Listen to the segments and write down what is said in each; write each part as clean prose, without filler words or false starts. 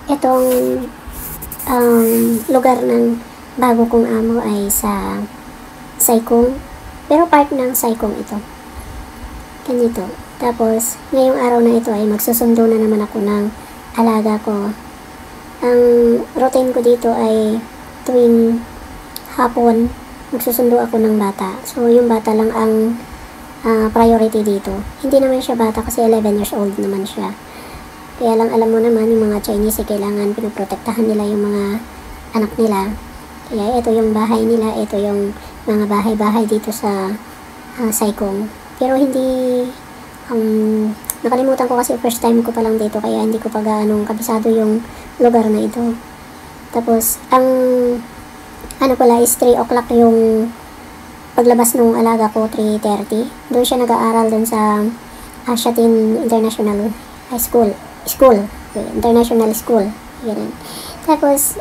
Itong lugar ng bago kong amo ay sa Saikong. Pero part ng Saikong ito. Ganito. Tapos, ngayong araw na ito ay magsusundo na naman ako ng alaga ko. Ang routine ko dito ay tuwing hapon, magsusundo ako ng bata. So, yung bata lang ang priority dito. Hindi naman siya bata kasi 11 years old naman siya. Kaya lang alam mo naman, yung mga Chinese kailangan pinoprotektahan nila yung mga anak nila. Kaya ito yung bahay nila, ito yung mga bahay-bahay dito sa Saikong. Pero hindi, nakalimutan ko kasi first time ko pa lang dito, kaya hindi ko pa gaanong kabisado yung lugar na ito. Tapos, ang pala is 3 o'clock yung paglabas ng alaga ko, 3:30. Doon siya nag-aaral doon sa Shatin International High School. International School. Ganun. Tapos,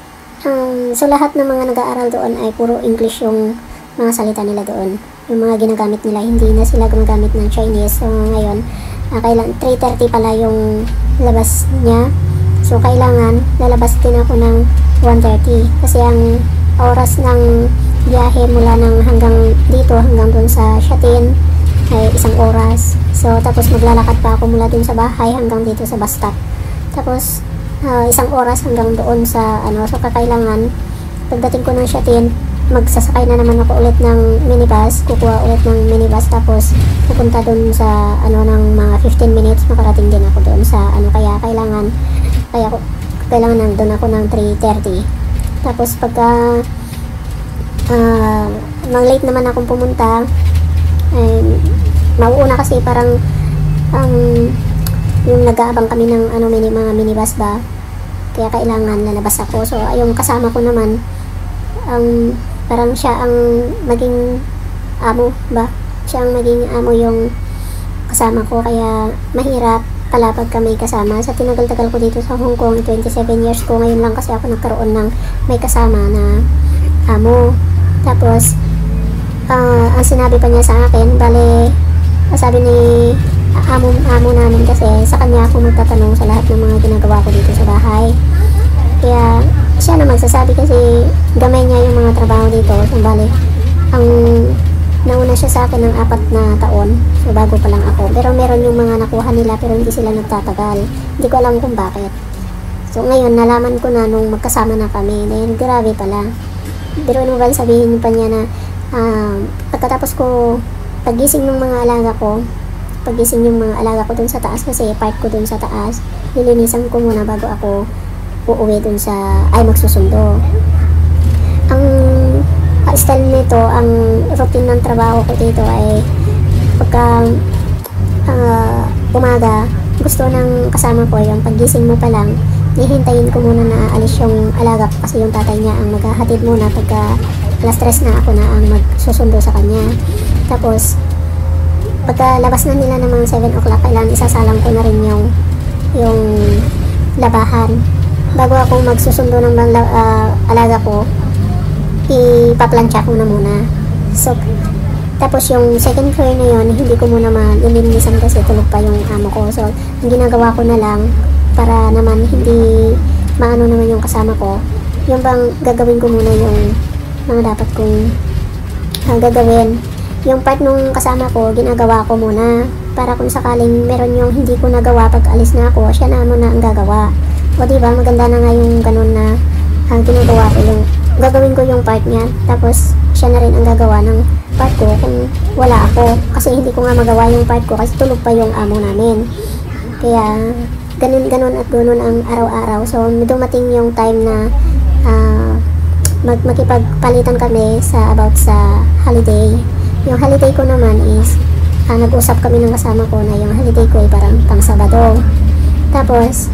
so lahat ng mga nag-aaral doon ay puro English yung mga salita nila doon. Yung mga ginagamit nila, hindi na sila gumagamit ng Chinese. So, ngayon, kailangan 3:30 pala yung labas niya. So, kailangan lalabas din ako ng 1:30. Kasi ang oras ng biyahe mula ng hanggang dito, hanggang doon sa Shatin, ay 1 oras. So, tapos maglalakad pa ako mula dun sa bahay hanggang dito sa bus stop. Tapos, 1 oras hanggang doon sa, so kakailangan, pagdating ko ng Shatin, magsasakay na naman ako ulit ng minibus, kukuha ulit ng minibus, tapos pupunta dun sa, ng mga 15 minutes, makarating din ako doon sa, kaya kailangan nandun ako ng 3:30. Tapos, pagka, late naman akong pumunta, mauuna kasi parang yung nag-aabang kami ng mga minibus ba, kaya kailangan lalabas ako. So yung kasama ko naman, parang siya ang maging amo ba, siya ang maging amo yung kasama ko, kaya mahirap pala pagka may kasama. Sa tinagal-tagal ko dito sa Hong Kong, 27 years ko, ngayon lang kasi ako nagkaroon ng may kasama na amo. Tapos ang sinabi pa niya sa akin, sabi ni amo namin, kasi sa kanya ako magtatanong sa lahat ng mga ginagawa ko dito sa bahay. Kaya siya na magsasabi kasi gamay niya yung mga trabaho dito. So, ang nauna siya sa akin ng 4 na taon. So, bago pa lang ako. Pero meron yung mga nakuha nila pero hindi sila nagtatagal. Hindi ko alam kung bakit. So, ngayon nalaman ko na nung magkasama na kami. Dahil grabe pala. Pero ano ba sabihin pa niya na pagkatapos ko pagising ng mga alaga ko dun sa taas, kasi part ko dun sa taas, nilinisan ko muna bago ako uuwi dun sa, magsusundo. Ang style nito, ang routine ng trabaho ko dito ay pagka umaga, gusto ng kasama ko yung pagising mo pa lang, hihintayin ko muna na aalis yung alaga ko, kasi yung tatay niya ang maghahatid muna pagka alas 3 na, ako na ang magsusundo sa kanya. Tapos pagka labas na nila ng mga 7 o'clock, kailangan isasalang ko na rin yung labahan. Bago ako magsusundo ng alaga ko, ipaplansya ko na muna. So, tapos yung second floor na yun, hindi ko muna malilinisan kasi tulog pa yung amo ko. So, ang ginagawa ko na lang, para naman hindi maano naman yung kasama ko, yung bang gagawin ko muna yung mga dapat kong gagawin. Yung part nung kasama ko, ginagawa ko muna para kung sakaling meron yung hindi ko nagawa pag alis na ako, siya na muna ang gagawa. O diba, maganda na nga yung ganun na ginagawa ko, yung gagawin ko yung part niya, tapos siya na rin ang gagawa ng part ko kung wala ako, kasi hindi ko nga magawa yung part ko kasi tulog pa yung amo namin. Kaya ganun at ganun ang araw-araw. So dumating yung time na makipagpalitan kami about sa holiday. Yung holiday ko naman is, nag-usap kami ng kasama ko na yung holiday ko ay parang pang Sabado. Tapos,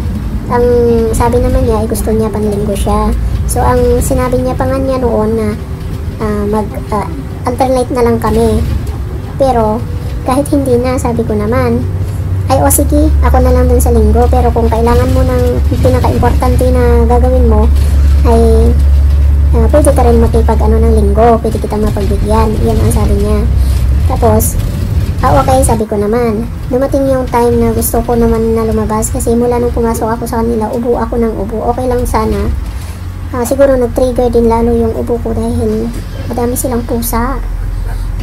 ang sabi naman niya ay gusto niya panlinggo siya. So, ang sinabi niya pa nga niya noon na alternate na lang kami. Pero, kahit hindi na, sabi ko naman, ay sige, ako na lang dun sa linggo. Pero kung kailangan mo ng pinaka-importante na gagawin mo, ay pwede ka rin makipag ng linggo, pwede kita mapagbigyan. Yan ang sabi niya. Tapos Okay, sabi ko naman. Dumating yung time na gusto ko naman na lumabas kasi mula nung pumasok ako sa kanila, ubo ako ng ubo. Okay lang sana. Siguro nag-trigger din lalo yung ubo ko dahil madami silang pusa.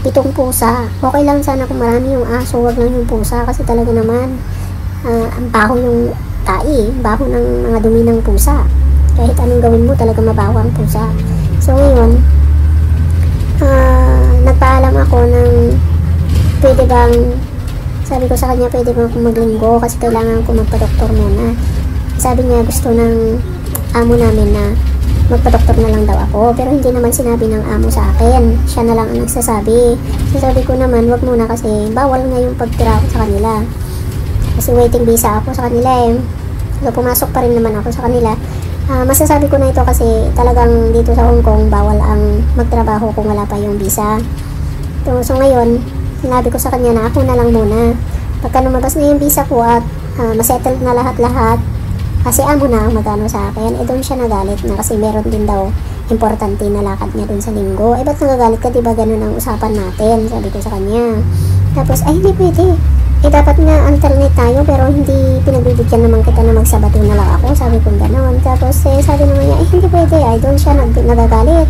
7 pusa. Okay lang sana kung marami yung aso, wag lang yung pusa kasi talaga naman ang baho yung tai, baho ng mga dumi ng pusa. Kahit anong gawin mo, talaga mabaho ang pusa. So ngayon, nagpaalam ako ng pwede bang, sabi ko sa kanya, pwede bang akong maglinggo kasi kailangan ko magpa-doktor muna. Sabi niya gusto ng amo namin na magpa-doktor na lang daw ako, pero hindi naman sinabi ng amo sa akin, siya na lang ang nagsasabi. So sabi ko naman, wag muna kasi bawal nga yung pagtira ko sa kanila kasi waiting visa ako sa kanila so pumasok pa rin naman ako sa kanila. Masasabi ko na ito kasi talagang dito sa Hong Kong bawal ang magtrabaho kung wala pa yung visa. So ngayon, sinabi ko sa kanya na ako na lang muna. Pagka lumabas na yung visa ko at masettled na lahat-lahat, kasi amo na ang magano sa akin, doon siya nagalit na kasi meron din daw importante na lakad niya doon sa linggo. Ba't nagagalit ka? Diba ganun ang usapan natin? Sabi ko sa kanya. Tapos, ay hindi pwede. Dapat nga alternate tayo pero hindi pinagbibigyan naman kita na magsabato na lang ako. Sabi ko gano'n. Tapos, sabi naman niya, hindi pwede. Ay, doon siya nagagalit.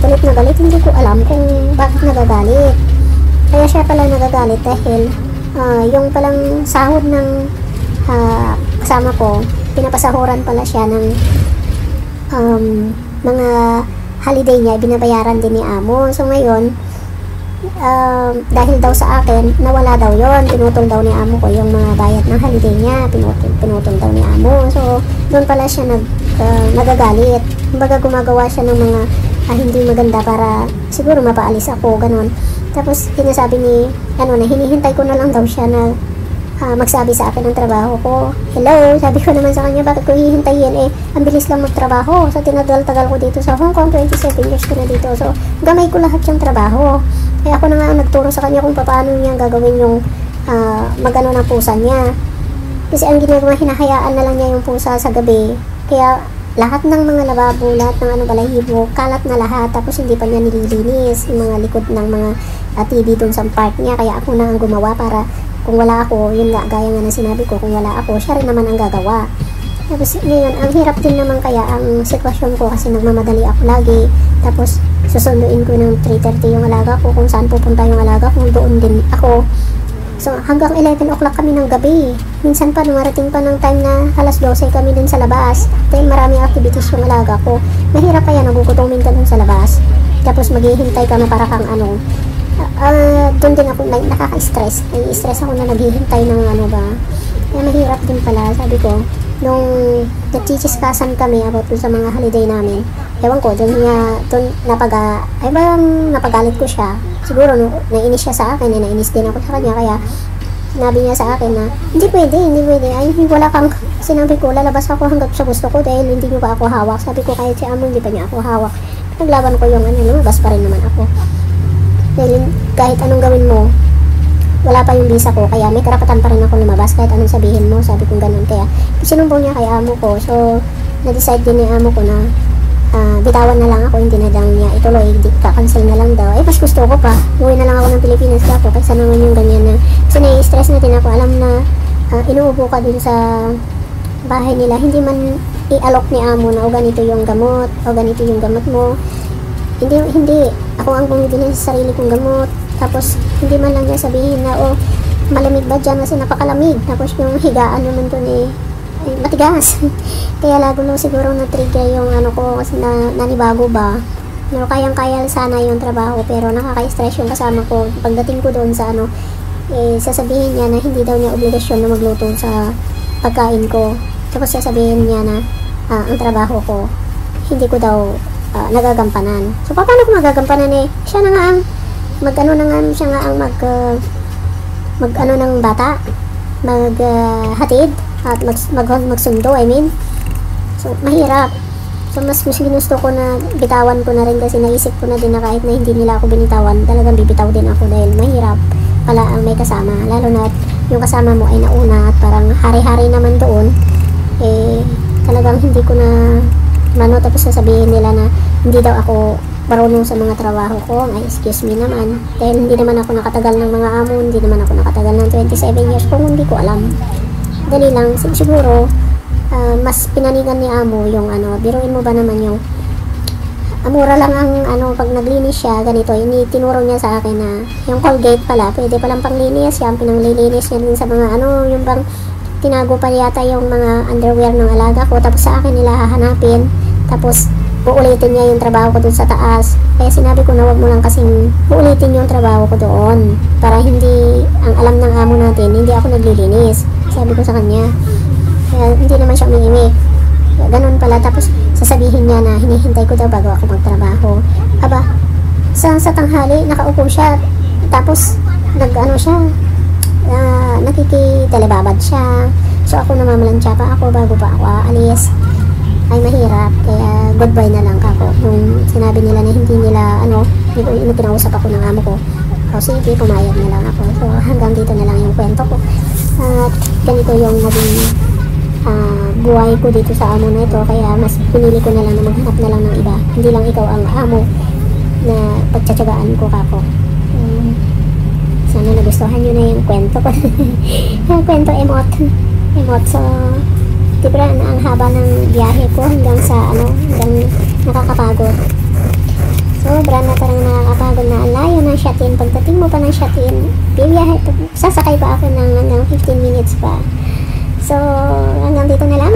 Galit na galit. Hindi ko alam kung bakit nagagalit. Kaya siya pala nagagalit dahil yung palang sahod ng kasama ko, pinapasahuran pala siya ng mga holiday niya, binabayaran din ni amo. So ngayon, dahil daw sa akin, nawala daw yon, pinutol daw ni amo ko yung mga bayad ng holiday niya, pinutol daw ni amo. So doon pala siya nagagalit. Kumbaga gumagawa siya ng mga hindi maganda para siguro mapaalis ako, ganun. Tapos sinasabi ni, na hinihintay ko na lang daw siya na magsabi sa akin ng trabaho ko. Hello, sabi ko naman sa kanya, bakit ko hihintayin? Ang bilis lang magtrabaho. So tinagal-tagal ko dito sa Hong Kong, 27 years ko na dito. So gamay ko lahat yung trabaho. Kaya ako na nga ang nagturo sa kanya kung paano niya gagawin yung magano ng pusa niya. Kasi ang ginagawa, hinahayaan na lang niya yung pusa sa gabi. Kaya lahat ng mga lababo, lahat ng balahibo, kalat na lahat. Tapos hindi pa niya nililinis yung mga likod ng mga TV dun sa park niya. Kaya ako na ang gumawa para kung wala ako, yun nga, gaya nga na sinabi ko, kung wala ako, siya rin naman ang gagawa. Tapos ngayon, ang hirap din naman kaya ang sitwasyon ko kasi nagmamadali ako lagi. Tapos susunduin ko ng 3:30 yung alaga ko, kung saan pupunta yung alaga ko, doon din ako. So hanggang 11 o'clock kami ng gabi. Minsan pa, numarating pa ng time na alas 12 kami din sa labas. Dahil maraming activities yung alaga ko. Mahirap kaya, nagugutumin ka dun sa labas. Tapos maghihintay ka na para kang doon din ako nakaka-stress. Nai-stress ako na naghihintay ng Kaya mahirap din pala, sabi ko. Nung nagchichiskasan kami about sa mga holiday namin, ewan ko, doon napagalit ko siya. Siguro, nainis siya sa akin, nainis din ako sa kanya, kaya sinabi niya sa akin na, hindi pwede. Ay, wala kang, sinabi ko, lalabas ako hanggang sa gusto ko dahil hindi niyo pa ako hawak. Sabi ko, kahit si amo, hindi pa niya ako hawak. Naglaban ko yung lumabas pa rin naman ako. Dahil kahit anong gawin mo, wala pa yung visa ko, kaya may karapatan pa rin ako lumabas kahit anong sabihin mo. Sabi kong ganun, kaya sinumbong niya kay amo ko. So na-decide din ni amo ko na bitawan na lang ako, hindi na lang niya ituloy, ka-cancel na lang daw. Mas gusto ko pa, uwi na lang ako ng Pilipinas ako kaysa naman yung ganyan na, kasi nai-stress na din ako. Alam na inuubo ka dun sa bahay nila, hindi man i-alok ni amo na o ganito yung gamot, o ganito yung gamot mo. Hindi ako ang bumibili sa sarili kong gamot. Tapos hindi man lang niya sabihin na malamig ba dyan kasi napakalamig. Tapos yung higaan naman dun matigas. Kaya lalo siguro na-trigger yung ko kasi nanibago ba. Pero kayang-kaya sana yung trabaho pero nakaka-stress yung kasama ko. Pagdating ko doon sa sasabihin niya na hindi daw niya obligasyon na magluto sa pagkain ko. Tapos sasabihin niya na ang trabaho ko hindi ko daw nagagampanan. So paano ko magagampanan siya na nga ang siya nga ang ng bata, maghatid at magsundo, so mahirap. So mas ginusto ko na bitawan ko na rin kasi naisip ko na din na kahit na hindi nila ako binitawan, talagang bibitaw din ako dahil mahirap pala ang may kasama, lalo na yung kasama mo ay nauna at parang hari-hari naman doon, talagang hindi ko na tapos sasabihin nila na hindi daw ako marunong sa mga trabaho ko. Ay, excuse me naman. Dahil hindi naman ako nakatagal ng mga amo, hindi naman ako nakatagal ng 27 years kung hindi ko alam. Dali lang, siguro, mas pinanigan ni amo yung ano, biruin mo ba naman yung mura lang ang ano, pag naglinis siya, ganito, tinuro niya sa akin na yung Colgate pala, pwede palang panglinis yan, pinanglilinis niya din sa mga ano, yung bang tinago pa yata yung mga underwear ng alaga ko, tapos sa akin nila hahanapin, tapos uulitin niya yung trabaho ko dun sa taas. Kaya sinabi ko na wag mo lang kasing uulitin yung trabaho ko doon, para hindi, ang alam ng amo natin, hindi ako naglilinis, sabi ko sa kanya. Kaya hindi naman siya umiimik. Ganun pala, tapos sasabihin niya na hinihintay ko daw bago ako magtrabaho. Aba, sa tanghali nakaupo siya, tapos nag-ano siya, nakikitelebabad siya. So ako namamalansya pa ako bago pa ako aalis. Ay mahirap, kaya goodbye na lang ako. Nung sinabi nila na hindi nila hindi kinausap ako ng amo ko, o sige, pumayag na lang ako. So hanggang dito na lang yung kwento ko. At ganito yung naging buhay ko dito sa amo na ito, kaya mas pinili ko na lang na maghanap na lang ng iba. Hindi lang ikaw ang amo na pagtsatsagaan ko kako. Sana nagustuhan nyo na yung kwento ko. Yung kwento emot. So diba na ang haba ng biyahe ko hanggang sa hanggang nakakapagod. Sobra na, parang nakakapagod na. Ang layo ng Shatin. Pagdating mo pa ng Shatin, bibiyahe, sasakay pa ako ng hanggang 15 minutes pa. So hanggang dito na lang.